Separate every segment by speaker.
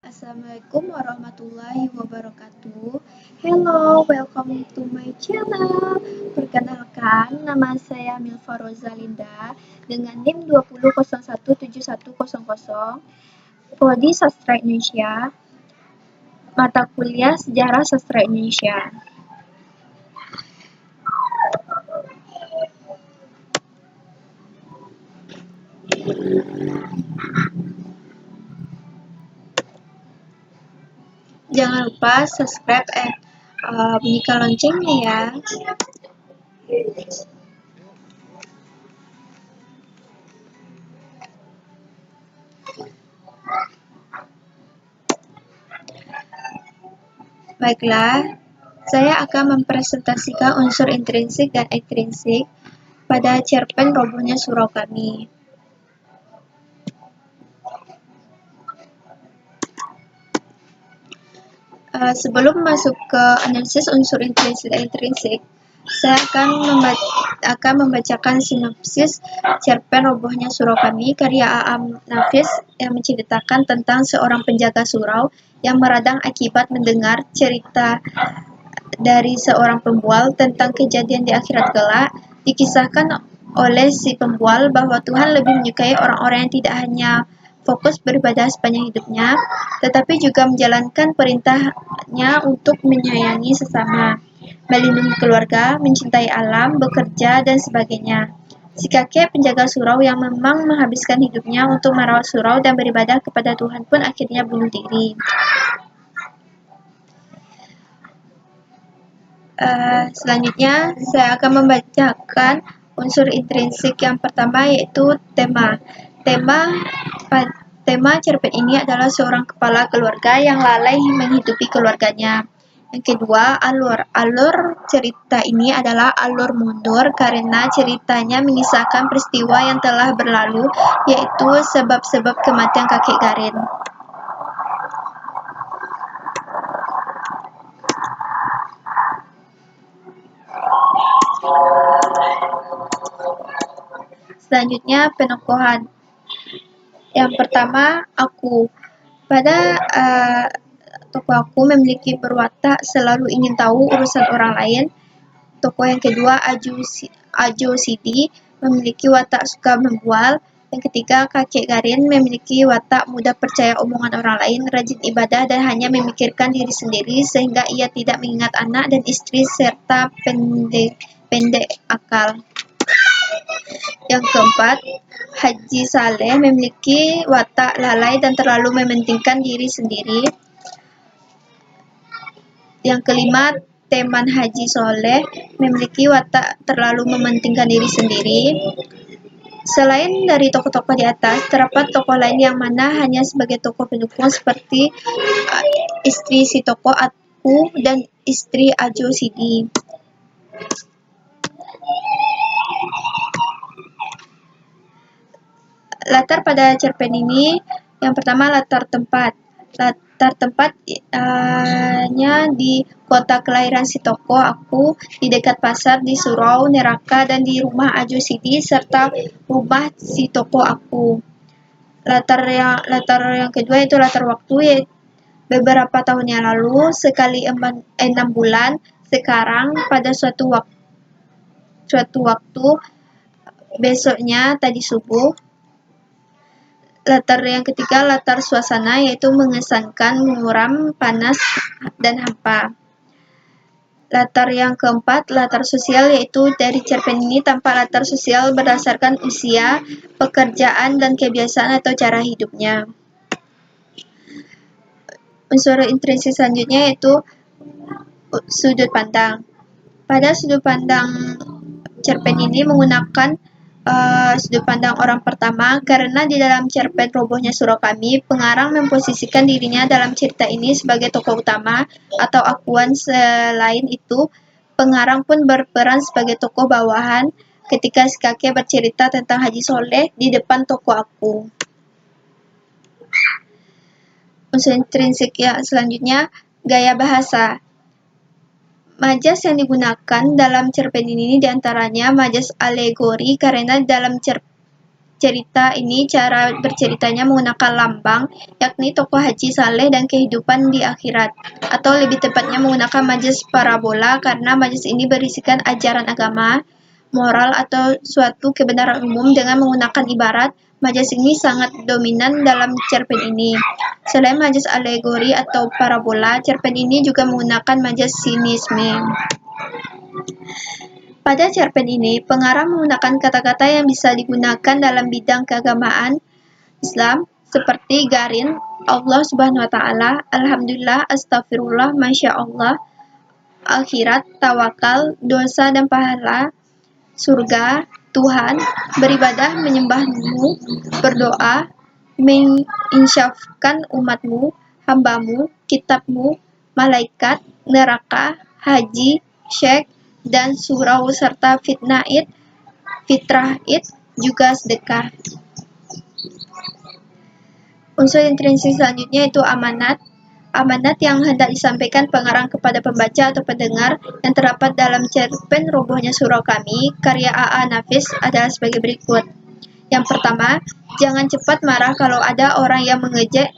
Speaker 1: Assalamualaikum warahmatullahi wabarakatuh. Hello, welcome to my channel. Perkenalkan, nama saya Milva Rosalinda dengan NIM 20017100, Prodi Sastra Indonesia, mata kuliah Sejarah Sastra Indonesia. Jangan lupa subscribe bunyikan loncengnya ya. Baiklah, saya akan mempresentasikan unsur intrinsik dan ekstrinsik pada cerpen Robohnya Surau Kami. Sebelum masuk ke analisis unsur intrinsik dan ekstrinsik, saya akan membacakan sinopsis cerpen Robohnya Surau Kami karya A.A. Nafis yang menceritakan tentang seorang penjaga surau yang meradang akibat mendengar cerita dari seorang pembual tentang kejadian di akhirat kelak. Dikisahkan oleh si pembual bahwa Tuhan lebih menyukai orang-orang yang tidak hanya fokus beribadah sepanjang hidupnya, tetapi juga menjalankan perintahnya untuk menyayangi sesama, melindungi keluarga, mencintai alam, bekerja, dan sebagainya. Si kakek penjaga surau yang memang menghabiskan hidupnya untuk merawat surau dan beribadah kepada Tuhan pun akhirnya bunuh diri. Selanjutnya, saya akan membacakan unsur intrinsik yang pertama, yaitu tema. Tema cerpen ini adalah seorang kepala keluarga yang lalai menghidupi keluarganya. Yang kedua, alur. Alur cerita ini adalah alur mundur karena ceritanya mengisahkan peristiwa yang telah berlalu, yaitu sebab-sebab kematian kakek Garin. Selanjutnya, penokohan. Yang pertama, aku. Pada tokoh aku memiliki berwatak selalu ingin tahu urusan orang lain. Tokoh yang kedua, Ajo Sidi, memiliki watak suka membual. Yang ketiga, kakek Garin memiliki watak mudah percaya omongan orang lain, rajin ibadah dan hanya memikirkan diri sendiri sehingga ia tidak mengingat anak dan istri serta pendek akal. Yang keempat, Haji Saleh memiliki watak lalai dan terlalu mementingkan diri sendiri. Yang kelima, Teman Haji Soleh memiliki watak terlalu mementingkan diri sendiri. Selain dari tokoh-tokoh di atas, terdapat tokoh lain yang mana hanya sebagai tokoh pendukung seperti istri si tokoh aku dan istri Ajo Sidi. Latar pada cerpen ini, yang pertama latar tempat. Latar tempatnya di kota kelahiran si tokoh aku, di dekat pasar, di surau Neraka, dan di rumah Ajo Sidi serta rumah si tokoh aku. Latar yang kedua itu latar waktu, yaitu beberapa tahun yang lalu, sekali 6 bulan, sekarang pada suatu waktu besoknya tadi subuh. Latar yang ketiga, latar suasana, yaitu mengesankan, muram, panas, dan hampa. Latar yang keempat, latar sosial, yaitu dari cerpen ini tampak latar sosial berdasarkan usia, pekerjaan, dan kebiasaan atau cara hidupnya. Unsur intrinsik selanjutnya yaitu sudut pandang. Pada sudut pandang cerpen ini menggunakan sudut pandang orang pertama karena di dalam cerpen Robohnya Surau Kami, pengarang memposisikan dirinya dalam cerita ini sebagai tokoh utama atau akuan. Selain itu, pengarang pun berperan sebagai tokoh bawahan ketika si kakek bercerita tentang Haji Soleh di depan tokoh aku. Unsur intrinsik yang selanjutnya, gaya bahasa. Majas yang digunakan dalam cerpen ini diantaranya majas alegori karena dalam cerita ini cara berceritanya menggunakan lambang, yakni tokoh Haji Saleh dan kehidupan di akhirat, atau lebih tepatnya menggunakan majas parabola karena majas ini berisikan ajaran agama, moral atau suatu kebenaran umum dengan menggunakan ibarat. Majas ini sangat dominan dalam cerpen ini. Selain majas alegori atau parabola, cerpen ini juga menggunakan majas sinisme. Pada cerpen ini, pengarang menggunakan kata-kata yang bisa digunakan dalam bidang keagamaan Islam seperti garin, Allah Subhanahu wa taala, alhamdulillah, astagfirullah, masya Allah, akhirat, tawakal, dosa dan pahala, surga, Tuhan, beribadah menyembahmu, berdoa, menginsafkan umatmu, hambamu, kitabmu, malaikat, neraka, haji, syekh, dan surau serta fitnah id, fitrah id, juga sedekah. Unsur intrinsik selanjutnya itu amanat. Amanat yang hendak disampaikan pengarang kepada pembaca atau pendengar yang terdapat dalam cerpen Robohnya Surau Kami, karya A.A. Nafis adalah sebagai berikut. Yang pertama, jangan cepat marah kalau ada orang yang mengejek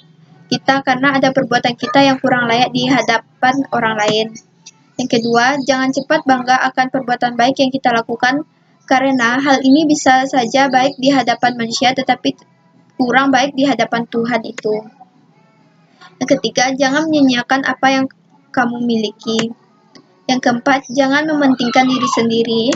Speaker 1: kita karena ada perbuatan kita yang kurang layak di hadapan orang lain. Yang kedua, jangan cepat bangga akan perbuatan baik yang kita lakukan karena hal ini bisa saja baik di hadapan manusia tetapi kurang baik di hadapan Tuhan itu. Yang ketiga, jangan menyanyiakan apa yang kamu miliki. Yang keempat, jangan mementingkan diri sendiri.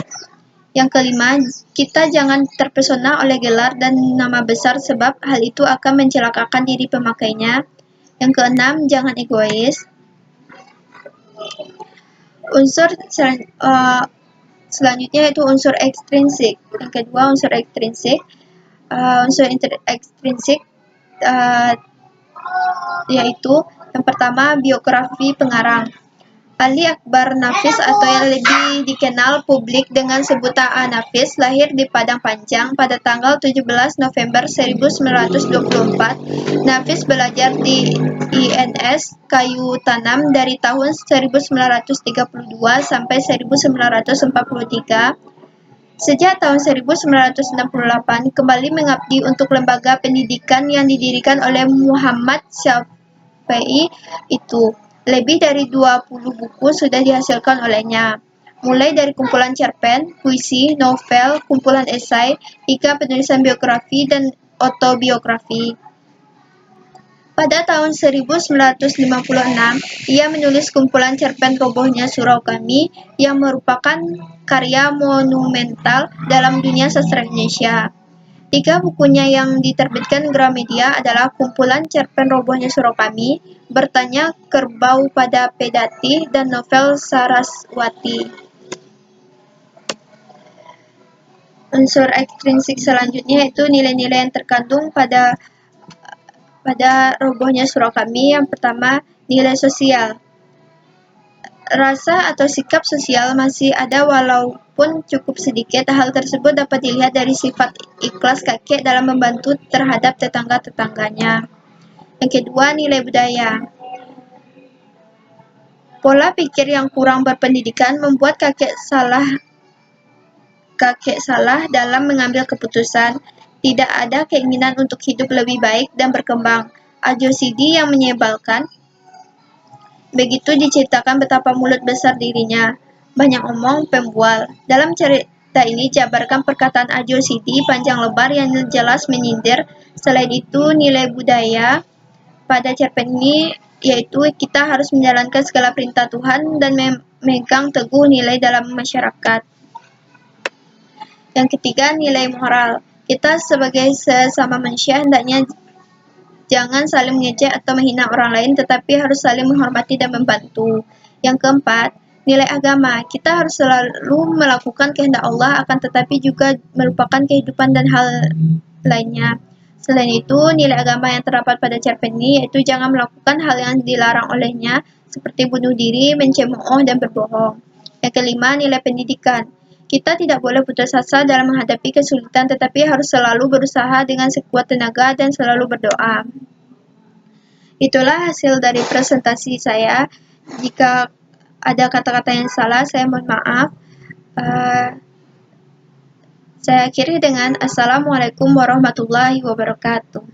Speaker 1: Yang kelima, kita jangan terpesona oleh gelar dan nama besar sebab hal itu akan mencelakakan diri pemakainya. Yang keenam, jangan egois. Unsur selanjutnya yaitu unsur ekstrinsik. Yang kedua, unsur ekstrinsik. Ekstrinsik yaitu yang pertama, biografi pengarang. Ali Akbar Nafis atau yang lebih dikenal publik dengan sebutan A. Nafis lahir di Padang Panjang pada tanggal 17 November 1924. Nafis belajar di INS Kayu Tanam dari tahun 1932 sampai 1943. Sejak tahun 1968 kembali mengabdi untuk lembaga pendidikan yang didirikan oleh Muhammad Syafi'i itu. Lebih dari 20 buku sudah dihasilkan olehnya, mulai dari kumpulan cerpen, puisi, novel, kumpulan esai, hingga penulisan biografi dan autobiografi. Pada tahun 1956, ia menulis kumpulan cerpen Robohnya Surau Kami yang merupakan karya monumental dalam dunia sastra Indonesia. 3 bukunya yang diterbitkan Gramedia adalah kumpulan cerpen Robohnya Surau Kami, Bertanya Kerbau pada Pedati, dan novel Saraswati. Unsur ekstrinsik selanjutnya yaitu nilai-nilai yang terkandung pada Robohnya Surau Kami. Yang pertama, nilai sosial. Rasa atau sikap sosial masih ada walaupun cukup sedikit. Hal tersebut dapat dilihat dari sifat ikhlas kakek dalam membantu terhadap tetangga-tetangganya. Yang kedua, nilai budaya. Pola pikir yang kurang berpendidikan membuat kakek salah dalam mengambil keputusan. Tidak ada keinginan untuk hidup lebih baik dan berkembang. ADHD yang menyebalkan. Begitu diceritakan betapa mulut besar dirinya, banyak omong, pembual. Dalam cerita ini jabarkan perkataan ADHD panjang lebar yang jelas menyindir. Selain itu, nilai budaya pada cerpen ini yaitu kita harus menjalankan segala perintah Tuhan dan memegang teguh nilai dalam masyarakat. Yang ketiga, nilai moral. Kita sebagai sesama manusia hendaknya jangan saling mengejek atau menghina orang lain, tetapi harus saling menghormati dan membantu. Yang keempat, nilai agama. Kita harus selalu melakukan kehendak Allah, akan tetapi juga melupakan kehidupan dan hal lainnya. Selain itu, nilai agama yang terdapat pada cerpen ini yaitu jangan melakukan hal yang dilarang olehnya, seperti bunuh diri, mencemooh, dan berbohong. Yang kelima, nilai pendidikan. Kita tidak boleh putus asa dalam menghadapi kesulitan, tetapi harus selalu berusaha dengan sekuat tenaga dan selalu berdoa. Itulah hasil dari presentasi saya. Jika ada kata-kata yang salah, saya mohon maaf. Saya akhiri dengan Assalamualaikum warahmatullahi wabarakatuh.